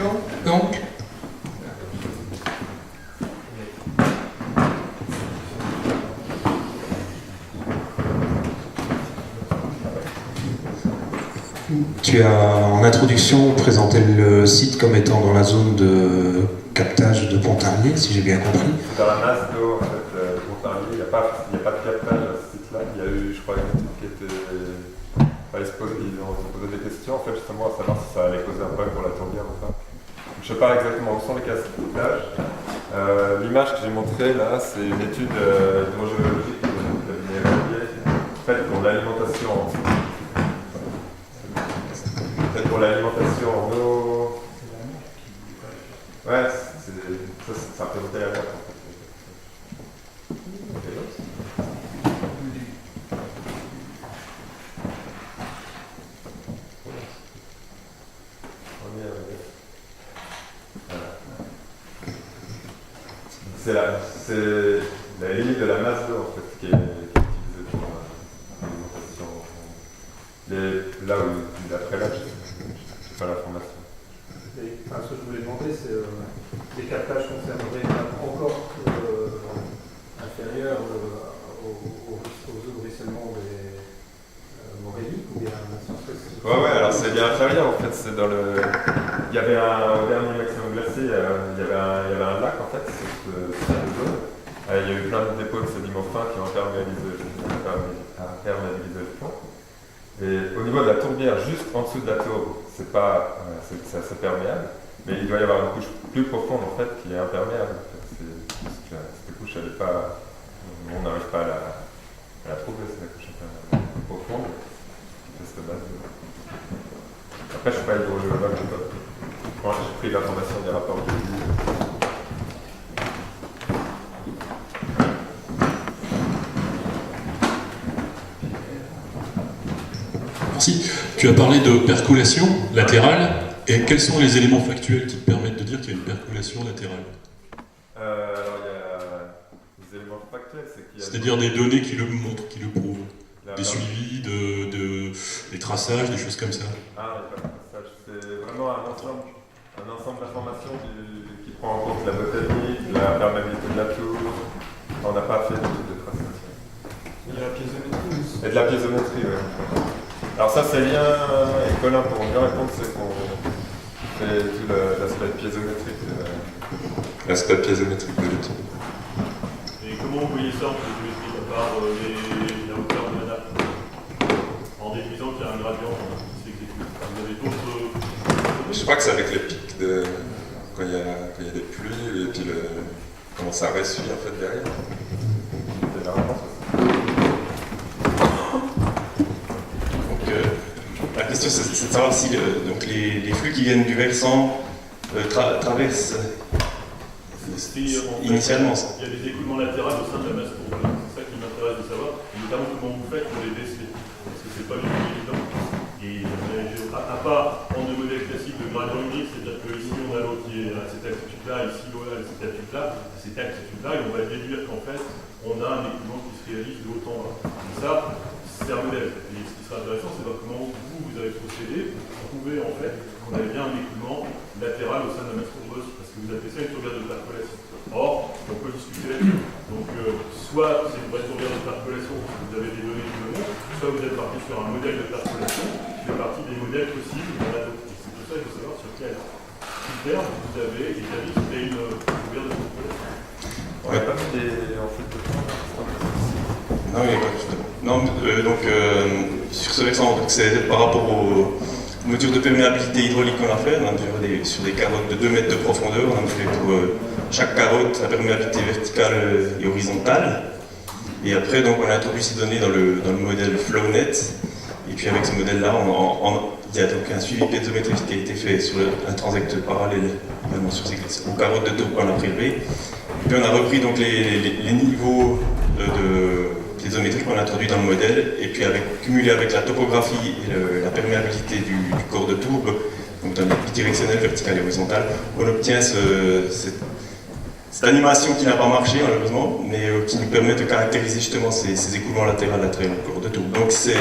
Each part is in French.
questions, donc? Tu as en introduction présenté le site comme étant dans la zone de captage de Pontarlier, si j'ai bien compris. Dans la masse d'eau en fait, de Pontarlier, il n'y a pas de captage à ce site-là. Il y a eu, je crois, une étude qui était. Enfin, ils ont posé des questions en fait, justement à savoir si ça allait causer un problème pour la tourbière ou pas. Je ne sais pas exactement où sont les captages. L'image que j'ai montrée là, c'est une étude hydrogéologique de cabinet Radier, faite pour l'alimentation en eau. Ouais, ça représentait la carte en fait. C'est la limite de la masse d'eau en fait qui est utilisée pour l'alimentation. Là où d'après là, je n'ai pas l'information. Ce que je voulais demander, c'est les captages concerneraient encore inférieurs aux eaux de ruissellement des Moréliques ou bien Ouais, alors c'est bien inférieur en fait. C'est dans le. Il y avait un dernier maximum glacé, il y avait un lac en fait, sur cette zone. Il y a eu plein de dépôts de sédiments fins qui ont imperméabilisé le fond. Et au niveau de la tourbière, juste en dessous de la tour, c'est assez perméable, mais il doit y avoir une couche plus profonde en fait qui est imperméable. En fait. Cette couche, elle est pas, on n'arrive pas à la trouver, c'est la couche plus profonde qui fait cette base. Après, je ne suis pas hydrogéologue, moi j'ai pris l'information des rapports de vie. Merci. Tu as parlé de percolation latérale. Et quels sont les éléments factuels qui te permettent de dire qu'il y a une percolation latérale? Alors, il y a des éléments factuels, c'est-à-dire des données qui le montrent, qui le prouvent. Des suivis, des traçages, des choses comme ça. Ah, il n'y a pas de traçage. C'est vraiment un ensemble d'informations qui prend en compte la botanique, la perméabilité de la tour. On n'a pas fait de traçage. Il y a la piézométrie aussi. Et de la piézométrie, oui. Alors ça, c'est Lien et Colin pourront bien répondre, c'est qu'on fait tout l'aspect piézométrique. L'aspect piézométrique de l'outil. Et comment vous voyez ça en piézométrie, à part la hauteur de la nappe, en déduisant qu'il y a un gradient qui s'exécute? Vous avez d'autres... Je crois que c'est avec les pics quand il y a des pluies et puis comment ça ressuie en fait derrière. C'est la réponse aussi. La question, c'est de savoir si donc les flux qui viennent du versant traversent initialement ça. Il y a des écoulements latéraux au sein de la masse courbe. C'est ça qui m'intéresse de savoir, et notamment comment vous faites pour les déceler. Parce que c'est pas du tout évident. Et à part en deux modèles classiques de gradient unique, c'est-à-dire que ici on a l'eau qui est à cette altitude-là, ici l'eau à cette altitude-là, et on va déduire qu'en fait on a un écoulement qui se réalise de haut en bas. Et ça, c'est un modèle. Et ce qui sera intéressant, c'est de voir comment vous avez procédé pour prouver en fait qu'on avait bien un écoulement latéral au sein de la masse courbeuse, parce que vous appelez ça une tourbière de percolation. Or, on peut discuter là-dessus. Donc, soit c'est une vraie tourbière de percolation, parce que vous avez des données qui le montrent, soit vous êtes parti sur un modèle de percolation qui fait partie des modèles possibles qu'on a adoptés. C'est pour ça qu'il faut savoir sur quel critère vous avez établi que c'était une tourbière de percolation. On n'a pas mis en fait de temps. Non, il n'y a pas justement. Non, donc sur ce versant, c'est par rapport aux mesures de perméabilité hydraulique qu'on a fait. On a mesuré sur des carottes de 2 mètres de profondeur. On a fait pour chaque carotte la perméabilité verticale et horizontale. Et après, donc, on a introduit ces données dans le modèle FlowNet. Et puis avec ce modèle-là, il y a donc un suivi piézométrique qui a été fait sur un transect parallèle, également sur ces carottes de tour qu'on a prélevées. Et puis on a repris donc les niveaux piézométriques qu'on a introduits dans le modèle, et puis cumulé avec la topographie et la perméabilité du corps de tourbe, donc dans les bidirectionnel, vertical et horizontal, on obtient cette animation qui n'a pas marché malheureusement, mais qui nous permet de caractériser justement ces écoulements latéraux du corps de tourbe. Donc c'est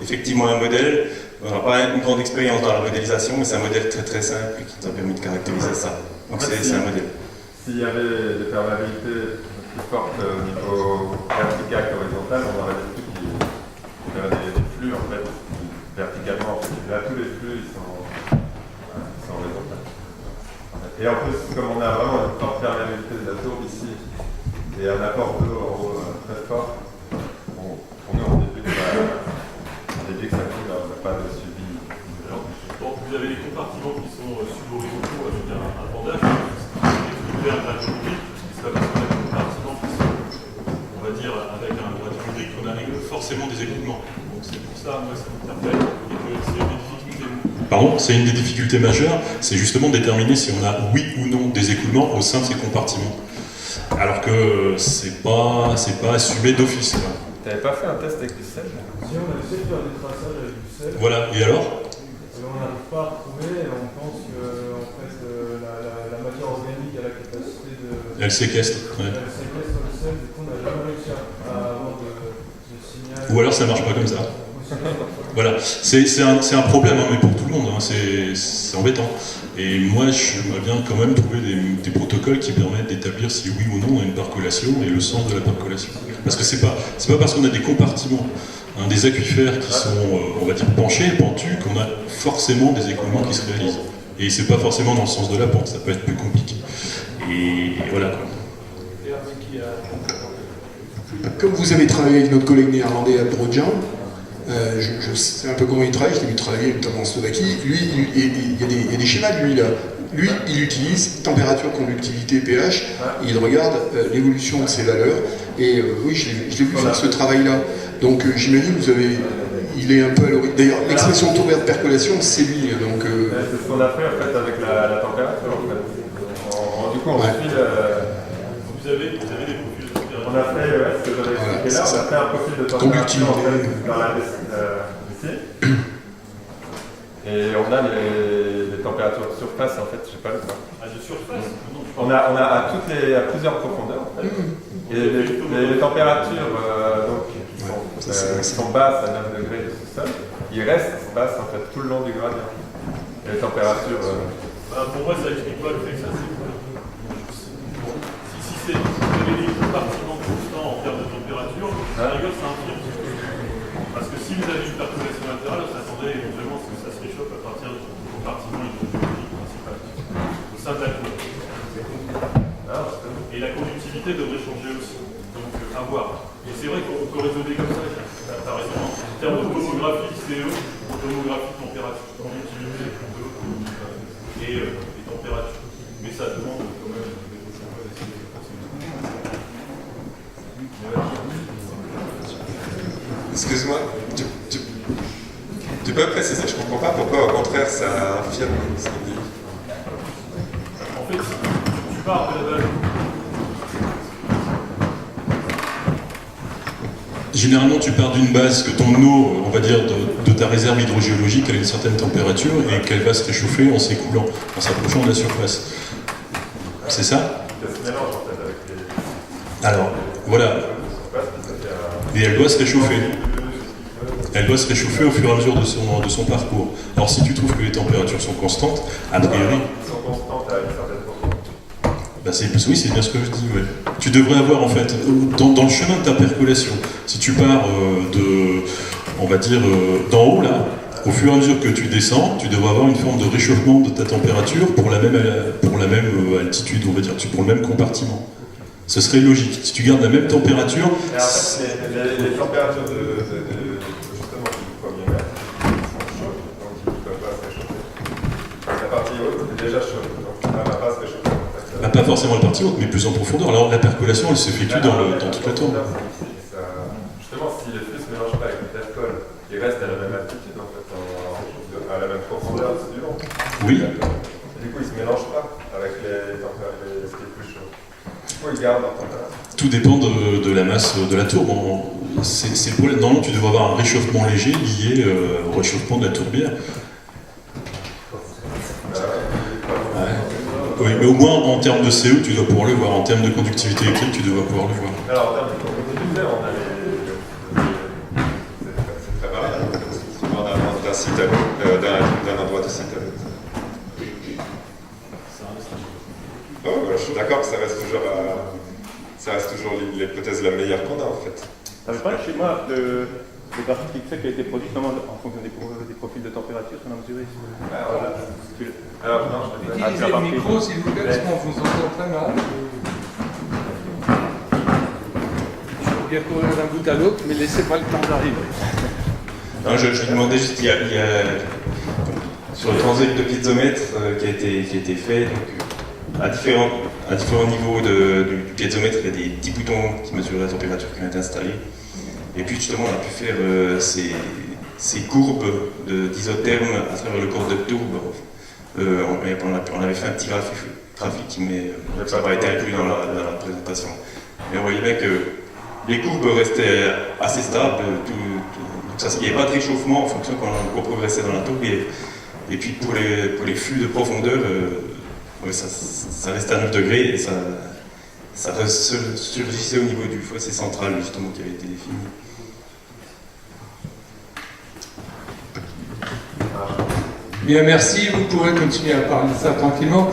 effectivement un modèle On n'a pas une grande expérience dans la modélisation, mais c'est un modèle très très simple qui nous a permis de caractériser ça. Donc c'est un modèle. S'il y avait des perméabilités plus fortes au niveau vertical qu'horizontal, on aurait des trucs qui feraient des flux en fait, verticalement. En fait. Là, tous les flux ils sont horizontaux. Et en plus, comme on a vraiment une forte perméabilité de la tourbe ici, et un apport d'eau en haut très fort, pour nous on déduit que ça coule, on n'a pas de suivi. Donc vous avez les compartiments qui sont sub-horizontaux avec un bandage, qui est un radiométrique, c'est pas parce qu'on a des compartiments qui sont, on va dire, avec un radiométrique qu'on a forcément des écoulements. Donc c'est pour ça, moi, ça m'interpelle, et que c'est une des difficultés. Pardon, c'est une des difficultés majeures, c'est justement de déterminer si on a oui ou non des écoulements au sein de ces compartiments. Alors que c'est pas assumé d'office. T'avais pas fait un test avec du sel? Si on a essayé de faire des traçages avec du sel, Voilà, et alors on n'arrive pas à retrouver et on pense que en fait, la matière organique a la capacité de. Elle séquestre. Ouais. Elle séquestre le sel, du coup on n'a jamais réussi à avoir de signal. Ou alors ça marche pas comme ça. Voilà, c'est un problème, hein, mais pour tout le monde, hein, c'est embêtant. Et moi, j'aimerais bien quand même trouver des protocoles qui permettent d'établir si oui ou non on a une percolation et le sens de la percolation. Parce que c'est pas parce qu'on a des compartiments, hein, des aquifères qui sont, on va dire, penchés, pentus, qu'on a forcément des écoulements qui se réalisent. Et c'est pas forcément dans le sens de la pente, ça peut être plus compliqué. Et voilà. Comme vous avez travaillé avec notre collègue néerlandais Abrodjan, je sais un peu comment il travaille, je l'ai vu travailler notamment en Slovaquie. Lui, il y a des schémas de lui là. Lui, il utilise température, conductivité, pH, et il regarde l'évolution de ces valeurs. Et oui, je l'ai vu faire ce travail-là. Donc j'imagine que il est un peu à l'origine. D'ailleurs, l'expression taux vert de percolation, c'est lui. Donc, c'est ce qu'on a fait en fait avec la température. En fait. Du coup, on suit Vous avez des profils de température. On a fait, ce que j'avais expliqué là, on a fait un profil de température en fait, dans la ici. Et on a les températures de surface en fait, je sais pas le temps. Ah, de surface? On a à plusieurs profondeurs en fait. Et les températures donc, qui sont basses à 9 degrés de sous-sol, ils restent basses en fait tout le long du gradient. Et les températures. Pour moi, ça explique pas le fait que ça s'écoule. Si c'est des compartiments constants en termes de température, à la rigueur, c'est un pire. Parce que si vous avez une percolation latérale, vous attendez éventuellement ce que ça se réchauffe à partir du compartiment hydrogénique principal, au sein de la tour. Et la conductivité devrait changer aussi. Donc, à voir. Et c'est vrai qu'on peut raisonner comme ça, t'as raison. En termes de tomographie, CE, tomographie, température, conductivité, et température. Mais ça demande quand même Excuse-moi, tu peux préciser, je comprends pas pourquoi au contraire ça affirme ce qu'il dit. En fait, si tu pars de la base. Généralement, tu pars d'une base que ton eau, on va dire, de ta réserve hydrogéologique, elle a une certaine température et qu'elle va se réchauffer en s'écoulant, en s'approchant de la surface. C'est ça? Alors, voilà. Et elle doit se réchauffer. Elle doit se réchauffer au fur et à mesure de son parcours. Alors, si tu trouves que les températures sont constantes, a priori... Elles sont constantes à une certaine profondeur. Bah oui, c'est bien ce que je dis, ouais. Tu devrais avoir, en fait, dans le chemin de ta percolation, si tu pars on va dire, d'en haut, là, au fur et à mesure que tu descends, tu devrais avoir une forme de réchauffement de ta température pour la même altitude, on va dire, pour le même compartiment. Ce serait logique. Si tu gardes la même température... Et en fait, les températures justement, du premier sont chaudes, donc ils ne peuvent pas se réchauffer. La partie haute est déjà chaude, donc elle ne va pas se réchauffer. Bah, pas forcément la partie haute, mais plus en profondeur. Alors la percolation, elle s'effectue dans toute la tourbe. Justement, si les flux ne se mélangent pas avec le percol, ils restent à la même altitude, en fait, à la même profondeur du vent. Oui. Et du coup, ils ne se mélangent pas avec ce qui est plus chaud. Du coup, ils gardent leur température. Tout dépend de la masse de la tourbe. Normalement, tu devrais avoir un réchauffement léger lié au réchauffement de la tourbière. Oui, mais au moins en termes de CO, tu dois pouvoir le voir. En termes de conductivité électrique, tu dois pouvoir le voir. Alors, en termes de conductivité, on a c'est très variable. On a site à l'autre, d'un endroit de site à l'autre. Oh, voilà, je suis d'accord que ça reste toujours l'hypothèse la meilleure qu'on a en fait. Ça n'avait pas le schéma de graphique pixel qui a été produit justement en fonction des profils de température qu'on a mesuré. Alors, non, je l'ai pas. Utilisez le micro s'il vous plaît, parce qu'on vous entend très mal. Je peux bien courir d'un bout à l'autre, mais laissez pas le temps d'arriver. Non, je lui demandais juste, il y a sur le transit de piézomètre qui a été fait, donc, à différents niveaux du piézomètre, il y a des petits boutons qui mesurent la température qui ont été installés. Et puis justement, on a pu faire ces courbes d'isotherme à travers le corps de tourbe. On avait fait un petit graphique, mais ça n'a pas été inclus dans la présentation. Mais on voyait bien que les courbes restaient assez stables, il n'y avait pas de réchauffement en fonction qu'on progressait dans la tourbe. Et puis pour les flux de profondeur, ça restait à 9 degrés et ça surgissait au niveau du fossé central justement qui avait été défini. Bien, merci. Vous pourrez continuer à parler de ça tranquillement.